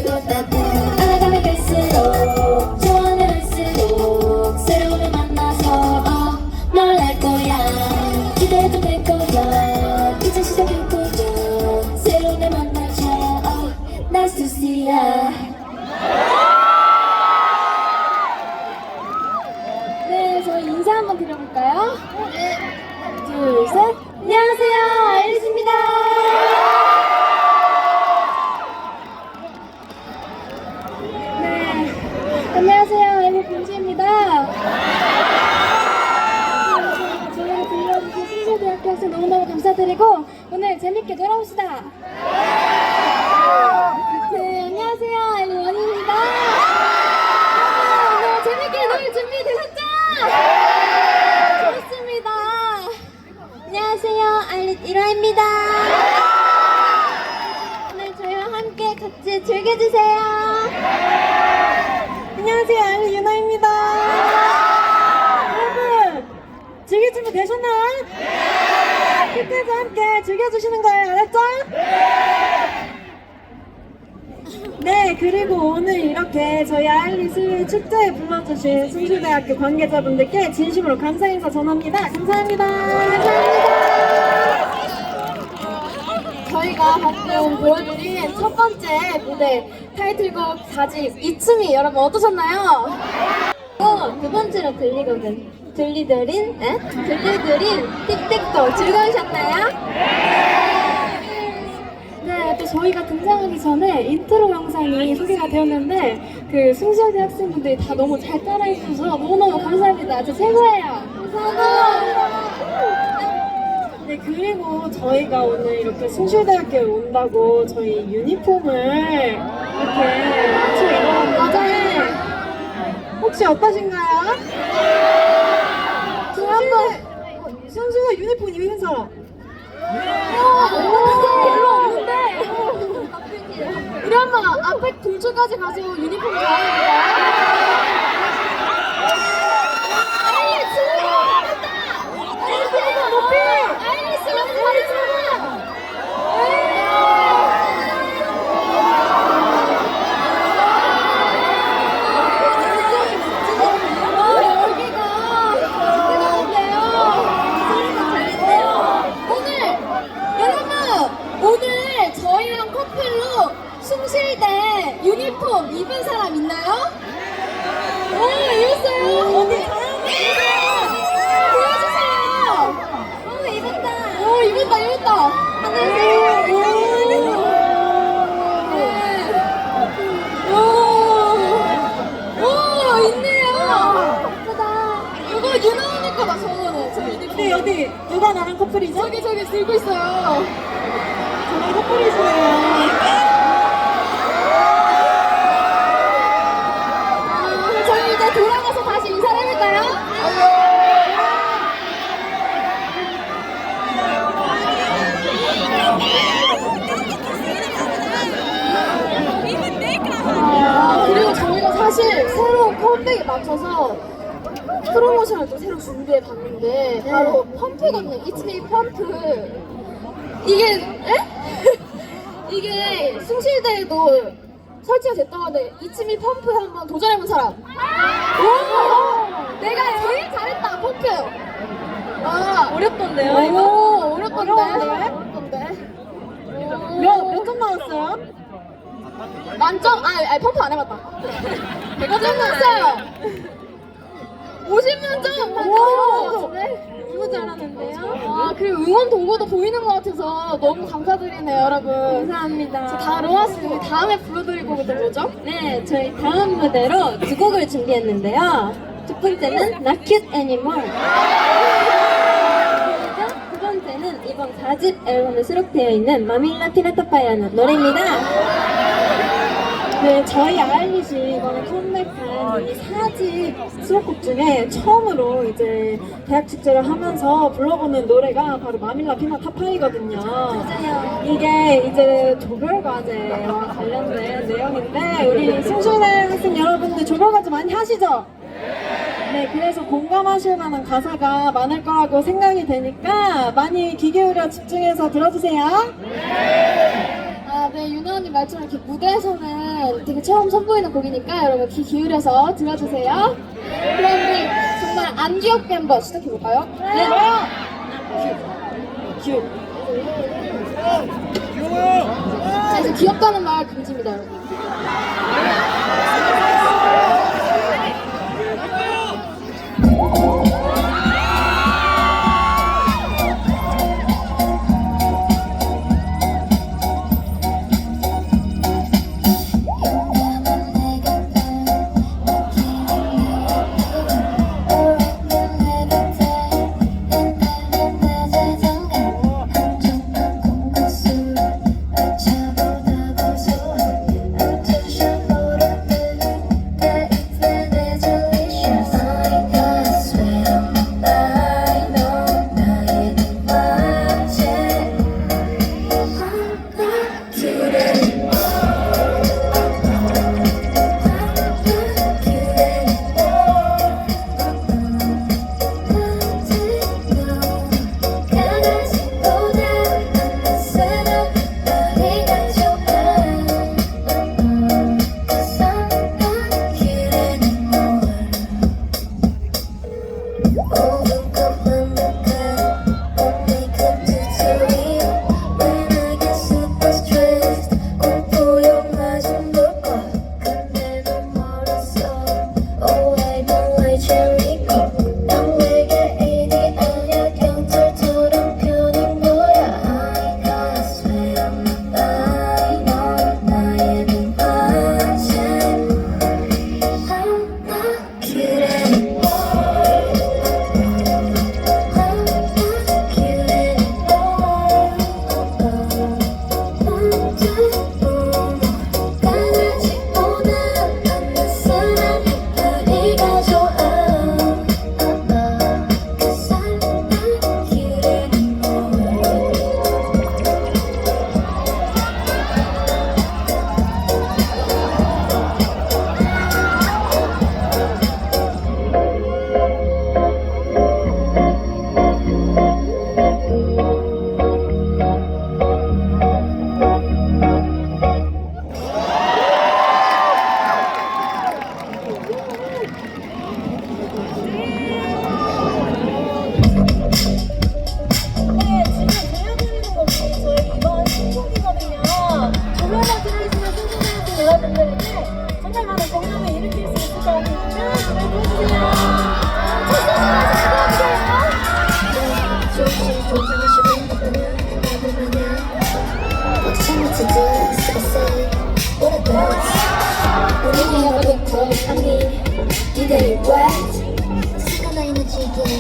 알아가면 갈수록 좋아하면 할수록 새로움을 만나서 놀랄 거야. 기대해도 될 거야. 이제 시작일 거야. 새로움을 만나자. Nice to see ya. 네, 저희 인사 한번 드려볼까요? 둘, 셋. 안녕하세요, 아이리스입니다. 네, 안녕하세요, 아이리 본주입니다. 저희를 불러주신 순서대학교 학생 너무너무 감사드리고 오늘 재밌게 놀아봅시다. 네, 안녕하세요, 아이리 원희입니다. 네, 재밌게 놀 준비 되셨죠? 좋습니다. 안녕하세요, 아이리 1화입니다. 오늘 저희와 함께 같이 즐겨주세요. 안녕하세요, 아이리 유나입니다. 여러분, 즐길 준비 되셨나요? 끝까지 함께 즐겨주시는 거예요, 알았죠? 네, 그리고 오늘 이렇게 저희 아일리스 축제에 불러주신 숭실대학교 관계자분들께 진심으로 감사 인사 전합니다. 감사합니다. 저희가 방금 보여드린 첫 번째 무대 타이틀곡 4집 이츠미 여러분 어떠셨나요? 두 번째로 들려드린 틱틱톡 즐거우셨나요? 네, 또 저희가 등장하기 전에 인트로 영상이 소개가 되었는데 그 숭실대 학생분들이 다 너무 잘 따라해주셔서 너무너무 감사합니다. 진짜 최고예요. 감사합니다. 네, 그리고 저희가 오늘 이렇게 숭실대학교에 온다고 저희 유니폼을 이렇게 맞춰 입어봤는데 혹시 어떠신가요? 숭실대 유니폼 입은 사람? 별로 없는데 우리 한번 앞에 동초까지 가서 유니폼 좋아합니다. 아이리스 너무 잘했잖아. 오늘 저희랑 커플로 숭실대 유니폼 입은 사람 있나요? 입었어요? 어디? 보여주세요. 입었다. 입었다. 안녕하세요. 있네요. 예쁘다. 이거 유나 언니 거다, 저거는. 저 유니폼. 어디? 누가 나랑 커플이죠? 저기 들고 있어요. 정말 커플이시네요. 저희 이제 돌아가서 다시 인사를 해볼까요? 그리고 저희가 사실 새로운 컴백에 맞춰서 프로모션을 또 새로 준비해봤는데 바로 펌프거든요. 이츠미 펌프. 이게 숭실대에도 설치가 됐다고 하는데 이츠미 펌프 한번 도전해본 사람. 오! 내가 제일 잘했다 펌프. 어렵던데요 이거? 어렵던데. 몇 점 나왔어요? 만점? 펌프 안 해봤다. 100점 나왔어요. 50만 점! 너무 잘하는데요? 그리고 응원 동고도 보이는 것 같아서 너무 감사드리네요, 여러분. 감사합니다. 다 로아스 다음에 불러드릴 곡은 뭐죠? 네, 저희 다음 무대로 두 곡을 준비했는데요. 첫 번째는 Not Cute Anymore. 두 번째는 이번 4집 앨범에 수록되어 있는 마밀라 피라타파이라는 노래입니다. 네, 저희 아일리시 이번에 컴백한 이 4집 수록곡 중에 처음으로 이제 대학 축제를 하면서 불러보는 노래가 바로 마밀라 피마 탑5거든요. 맞아요. 이게 이제 조별과제와 관련된 내용인데 우리 싱싱한 학생 여러분들 조별과제 많이 하시죠? 네, 그래서 공감하실 만한 가사가 많을 거라고 생각이 되니까 많이 귀 기울여 집중해서 들어주세요. 아, 네, 유나 언니 말처럼 이렇게 무대에서는 되게 처음 선보이는 곡이니까 여러분 귀 기울여서 들어주세요. 그럼 우리 정말 안 귀엽게 한번 시작해볼까요? 네, 큐. 자, 이제 귀엽다는 말 금지입니다, 여러분.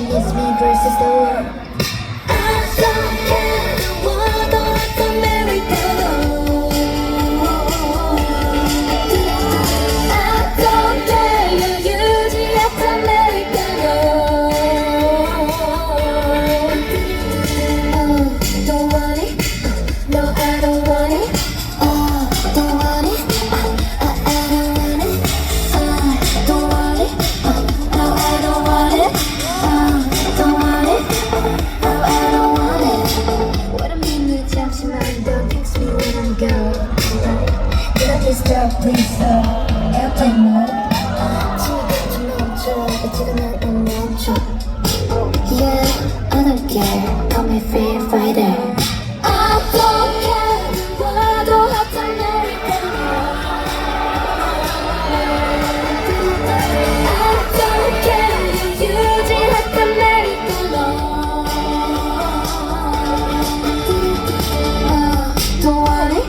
It's me versus the world. I don't care the world or the Americano. I don't care you use it as Americano. Oh, don't want it. No, I don't want it. Oh, don't want it. I don't want it. Don't want it. No, I don't want it. Don't want it. No, I don't want it. What a minute, 잠시만 don't text me when I'm gone. Do not disturb, please stop. Airplane mode. 지금 좀 멈춰. 지금 난 멈춰. Yeah, I don't care. Call me free Friday. I don't care. 누구도 hot Americano. I don't care. You use it hot Americano. Don't want it.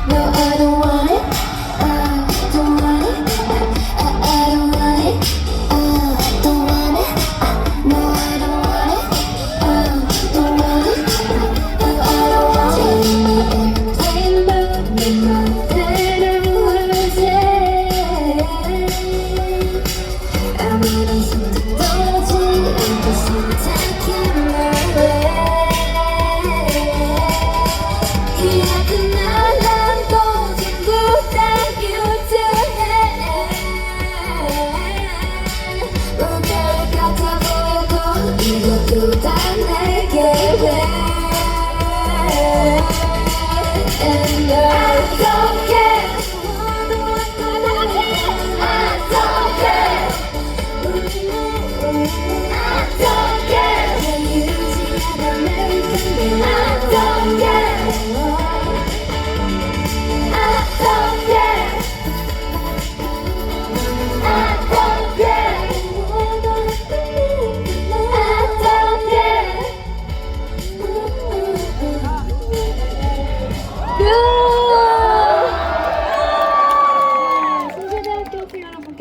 No, I don't want it. Don't want it. I don't want it. Don't want it. No, I don't want it. Don't want it.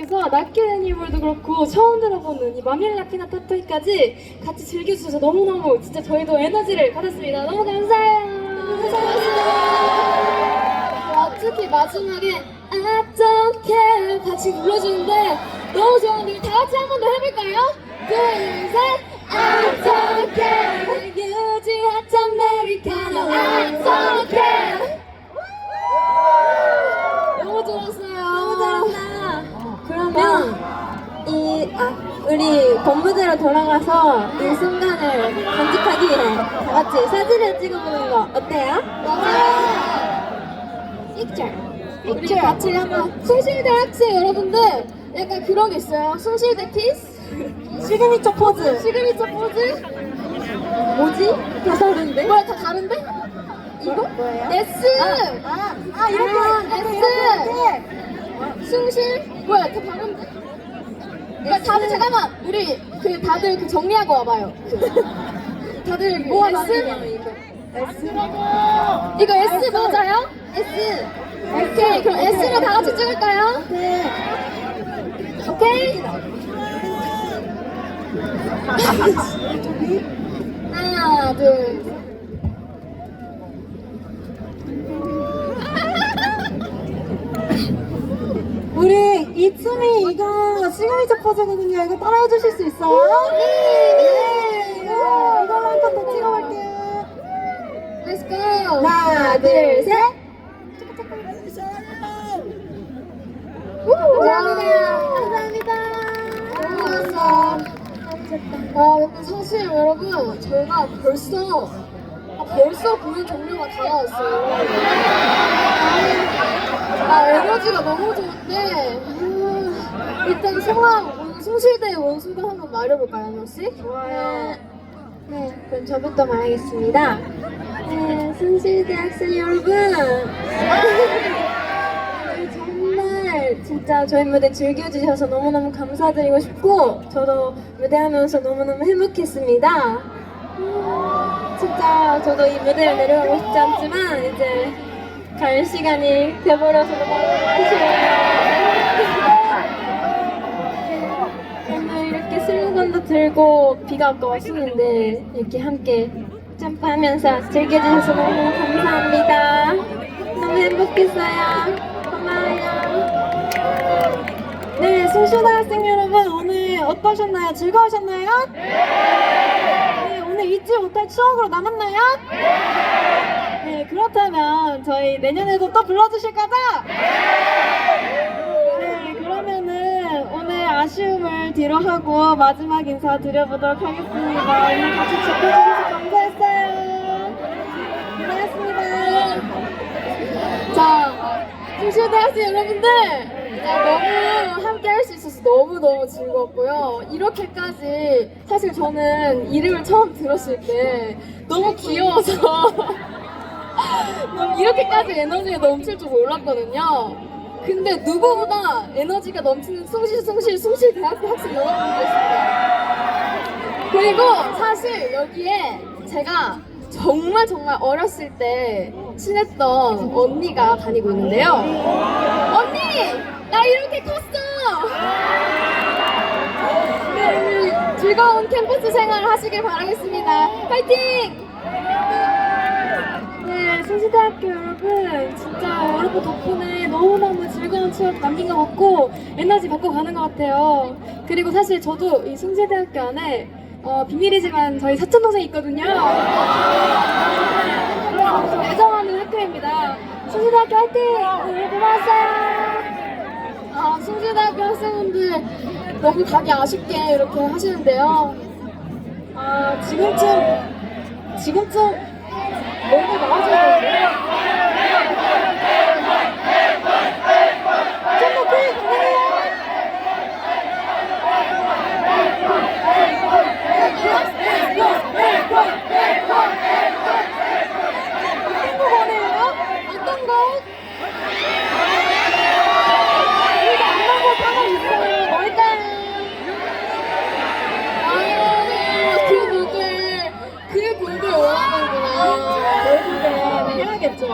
중에서 낫게 애니멀도 그렇고 처음 들어보는 이 마밀라 피넛 타토이까지 같이 즐겨주셔서 너무너무 진짜 저희도 에너지를 받았습니다. 너무 감사해요. 특히 마지막에 I don't care 같이 불러주는데 너무 좋아하는데 다 같이 한 번 더 해볼까요? 둘, 셋 I don't care 유지하자 아메리카노 I don't care 너무 좋았어요. 너무 잘한다. 그러면 우리 본부대로 돌아가서 이 순간을 간직하기 위해 다 같이 사진을 찍어보는 거 어때요? 맞아요. 우리 같이 한번 숭실대 학생 여러분들 약간 그런 게 있어요. 숭실대 키스? 시그니처 포즈. 시그니처 포즈? 뭐지? 다 다른데? 뭐야 다 다른데? 이거? 뭐예요? S! 이렇게 S! 숭실? 뭐야 다 다른데? 그러니까 다들 잠깐만 우리 다들 정리하고 와봐요. 다들 뭐가 S? 다르냐 이거? S? 이거 S 맞아요? S. 오케이 그럼 S로 다 같이 찍을까요? 네. 오케이? 하나 둘 셋. 우리 이츠미 이거 시그니처 포즈거든요. 이거 따라해 주실 수 있어요? 네. 이걸로 한 번 더 찍어볼게요. Let's go. 하나, 둘, 셋. 감사합니다. 너무 좋았어. 근데 사실 여러분 저희가 벌써 공연 종료가 다가왔어요. 에너지가 너무 좋은데 일단 오늘 숭실대 원소감 한번 말해볼까요, 한번씩? 좋아요. 네, 그럼 저부터 말하겠습니다. 네, 순실대 학생 여러분. 정말 진짜 저희 무대 즐겨주셔서 너무너무 감사드리고 싶고 저도 무대하면서 너무너무 행복했습니다. 진짜 저도 이 무대를 내려가고 싶지 않지만 이제 갈 시간이 돼버려서 너무 아쉬워요. 오늘 이렇게 슬로건도 들고 비가 아까 왔었는데 이렇게 함께 점프하면서 즐겨주셔서 너무 감사합니다. 너무 행복했어요. 고마워요. 네, 송쇼다 학생 여러분 오늘 어떠셨나요? 즐거우셨나요? 네, 오늘 잊지 못할 추억으로 남았나요? 네, 그렇다면 저희 내년에도 또 불러주실 거죠? 네, 그러면은 오늘 아쉬움을 뒤로 하고 마지막 인사 드려보도록 하겠습니다. 오늘 같이 지켜주셔서 감사했어요. 고생하셨습니다. 자, 숭실대 학생 여러분들 너무 함께 할 수 있어서 너무너무 즐거웠고요. 이렇게까지 사실 저는 이름을 처음 들었을 때 너무 귀여워서 이렇게까지 에너지가 넘칠 줄 몰랐거든요. 근데 누구보다 에너지가 넘치는 숭실대학교 학생 여러분들이십니다. 그리고 사실 여기에 제가 정말 어렸을 때 친했던 언니가 다니고 있는데요. 언니! 나 이렇게 컸어! 네, 오늘 즐거운 캠퍼스 생활 하시길 바라겠습니다. 파이팅! 네, 순시대학교 여러분 진짜 여러분 덕분에 너무너무 즐거운 추억 남긴 것 같고 에너지 받고 가는 것 같아요. 그리고 사실 저도 이 순시대학교 안에 비밀이지만 저희 사촌동생이 있거든요. 애정하는 학교입니다. 순시대학교 화이팅! 오늘 고마웠어요. 숭실대학교 학생분들 너무 가기 아쉽게 이렇게 하시는데요. 지금쯤 너무 나와줘야 되는데 좀더 크게 가능해요? 어떤 거 원해요? 어떤 거? 이거 안 나고 따로 있어요. 뭘까요? 그 곡을 원하는구나. 네, 해야겠죠.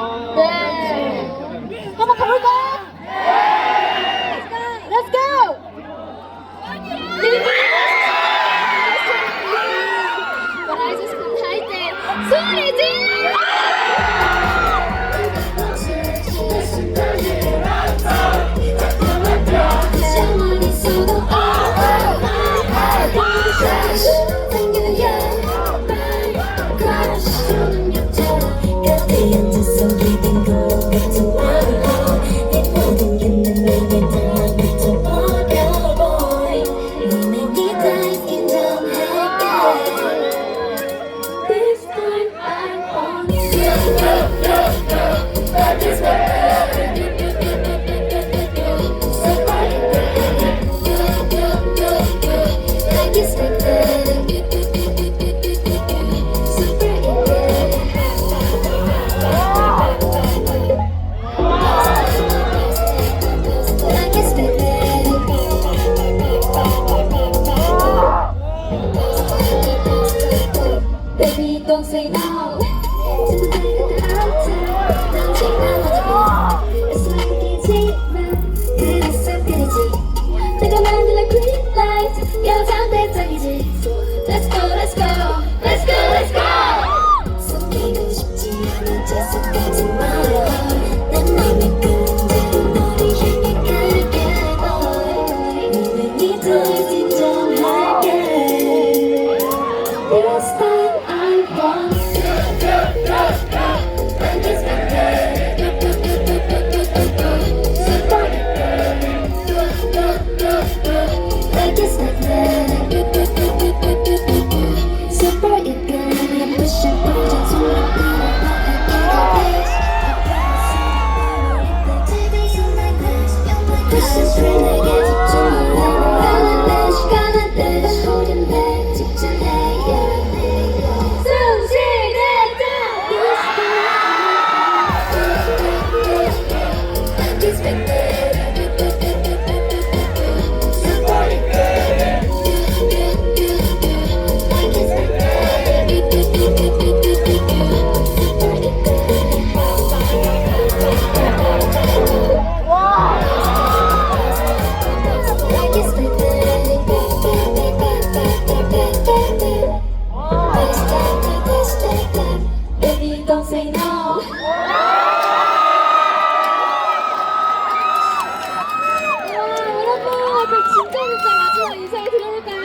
Like it's magnetic. Super eagerly I'm pushing forward to my Pushing through the edge to my limit. Gonna dash, holding back 직전에 Baby, don't say no. 여러분, 그럼 진짜 마지막 인사를 드려볼까요?